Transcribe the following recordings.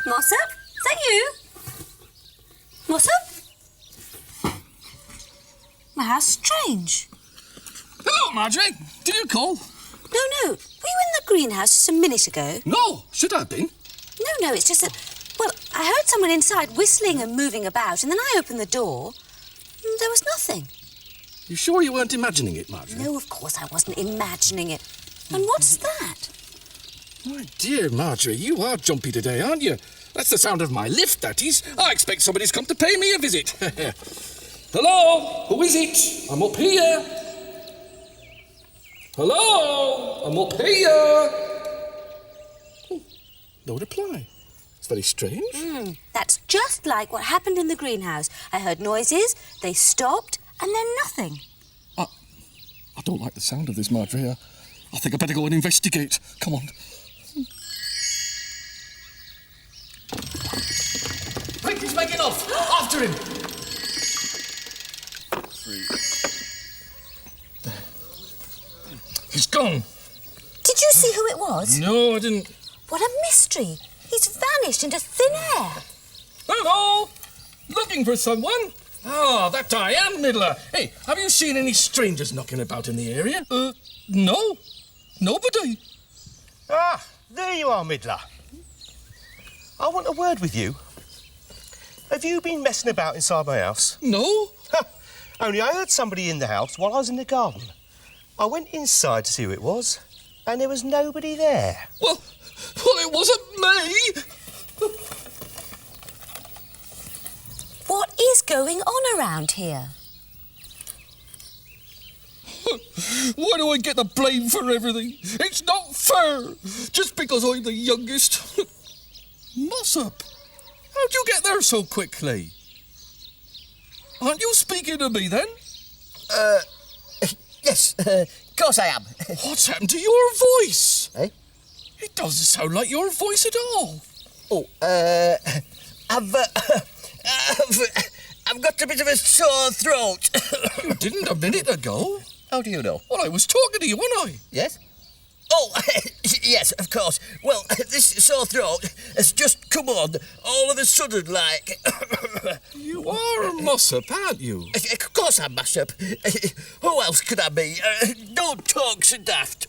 Mossop? Is that you? Mossop? Well, how strange. Hello, Marjorie. Did you call? No. Were you in the greenhouse just a minute ago? No. Should I have been? No, it's just that... Well, I heard someone inside whistling and moving about, and then I opened the door, and there was nothing. You sure you weren't imagining it, Marjorie? No, of course I wasn't imagining it. And what's that? My dear Marjorie, you are jumpy today, aren't you? That's the sound of my lift, that is. I expect somebody's come to pay me a visit. Hello? Who is it? I'm up here. Hello? I'm up here. Oh, no reply. It's very strange. That's just like what happened in the greenhouse. I heard noises, they stopped, and then nothing. I don't like the sound of this, Marjorie. I think I better go and investigate. Come on. Quick, he's making off. After him. 3. He's gone. Did you see who it was? No, I didn't. What a mystery. He's vanished into thin air. Hello? Looking for someone? Oh, that I am, Middler. Hey, have you seen any strangers knocking about in the area? No. Nobody. Ah, there you are, Middler. I want a word with you. Have you been messing about inside my house? No. Only I heard somebody in the house while I was in the garden. I went inside to see who it was, and there was nobody there. Well, it wasn't me. What is going on around here? Why do I get the blame for everything? It's not fair. Just because I'm the youngest. Mossop, how'd you get there so quickly? Aren't you speaking to me then? Yes, of course I am. What's happened to your voice? Eh? It doesn't sound like your voice at all. I've got a bit of a sore throat. You didn't a minute ago. How do you know? Well, I was talking to you, wasn't I? Yes? Oh, yes, of course. Well, this sore throat has just come on all of a sudden, like... You are a Mossop, aren't you? Of course I'm Mossop. Who else could I be? Don't talk so daft.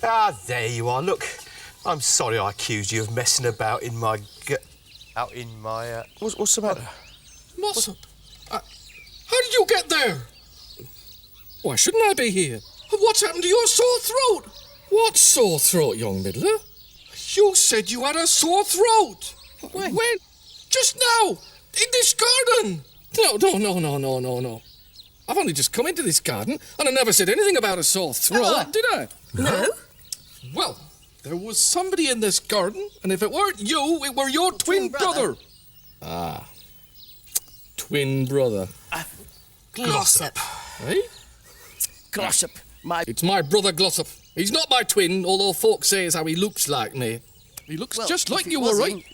Ah, there you are. Look, I'm sorry I accused you of messing about in my... What's the matter? Mossop, how did you get there? Why shouldn't I be here? What's happened to your sore throat? What sore throat, young Middler? You said you had a sore throat. When? Just now, in this garden. No. I've only just come into this garden and I never said anything about a sore throat, did I? No? Well, there was somebody in this garden, and if it weren't you, it were your twin brother. Ah, twin brother. Glossop. Eh? Glossop, It's my brother Glossop. He's not my twin, although folks say as how he looks like me. He looks just like you, all right.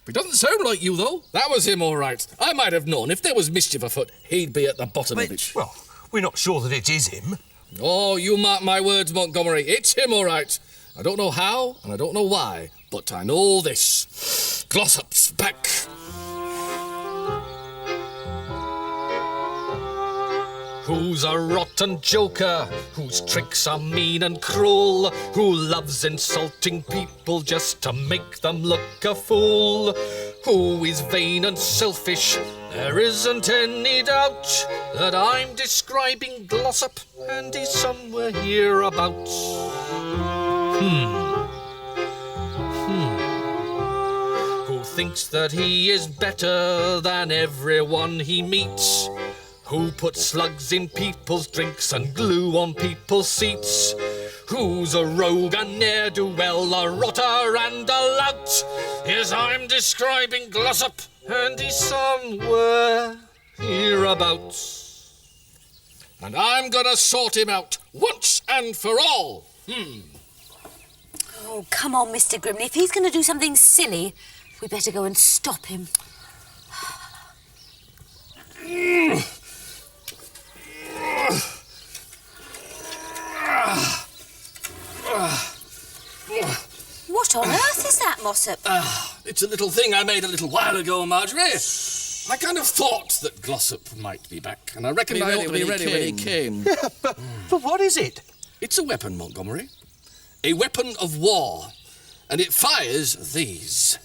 He doesn't sound like you, though. That was him, all right. I might have known. If there was mischief afoot, he'd be at the bottom of it. Well, we're not sure that it is him. Oh, you mark my words, Montgomery. It's him, all right. I don't know how, and I don't know why, but I know this. Glossop's back. Who's a rotten joker, whose tricks are mean and cruel, who loves insulting people just to make them look a fool, who is vain and selfish. There isn't any doubt that I'm describing Glossop, and he's somewhere hereabouts. Who thinks that he is better than everyone he meets, who puts slugs in people's drinks and glue on people's seats, who's a rogue, a ne'er-do-well, a rotter and a lout. Yes, I'm describing Glossop, and he's somewhere hereabouts. And I'm gonna sort him out once and for all. Oh, come on, Mr. Grimley. If he's going to do something silly, we better go and stop him. What What on earth is that, Mossop? It's a little thing I made a little while ago, Marjorie. I kind of thought that Glossop might be back, and I reckon I ought to be ready when he came. Yeah, but what is it? It's a weapon, Montgomery. A weapon of war. And it fires these.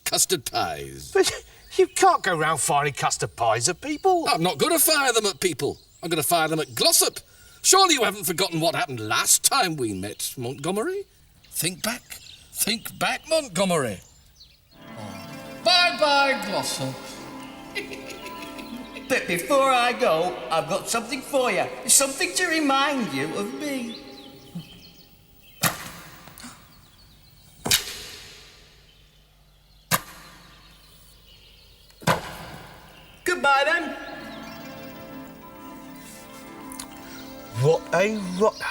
Custard pies. But you can't go round firing custard pies at people. I'm not going to fire them at people. I'm going to fire them at Glossop. Surely you haven't forgotten what happened last time we met, Montgomery? Think back. Think back, Montgomery. Bye-bye, Glossop. But before I go, I've got something for you. Something to remind you of me. Goodbye, then. What a rotter.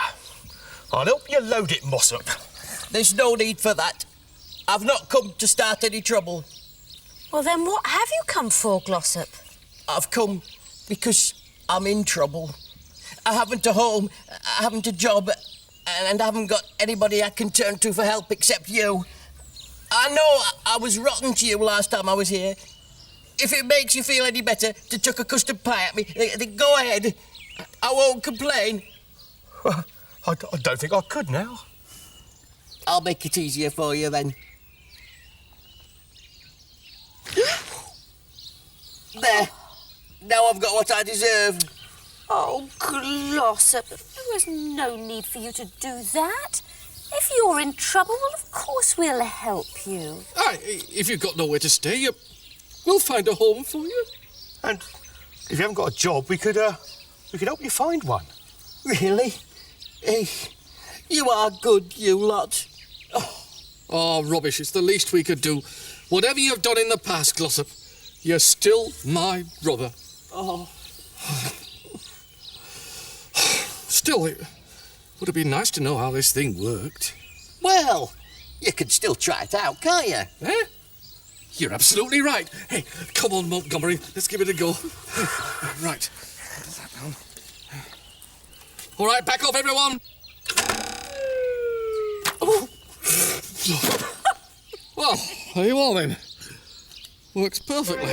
I'll help you load it, Mossop. There's no need for that. I've not come to start any trouble. Well, then what have you come for, Glossop? I've come because I'm in trouble. I haven't a home, I haven't a job, and I haven't got anybody I can turn to for help except you. I know I was rotten to you last time I was here. If it makes you feel any better to chuck a custard pie at me, then go ahead. I won't complain. Well, I don't think I could now. I'll make it easier for you then. There. Now I've got what I deserve. Oh, Glossop, there was no need for you to do that. If you're in trouble, well, of course we'll help you. Aye, if you've got nowhere to stay, we'll find a home for you. And if you haven't got a job, we could help you find one. Really? Hey, you are good, you lot. Oh, rubbish. It's the least we could do. Whatever you've done in the past, Glossop, you're still my brother. Oh. Still, it would have been nice to know how this thing worked. Well, you can still try it out, can't you? Eh? You're absolutely right. Hey, come on, Montgomery. Let's give it a go. Right. Put that down. All right, back off, everyone. Oh. Well, there you are then. Works perfectly.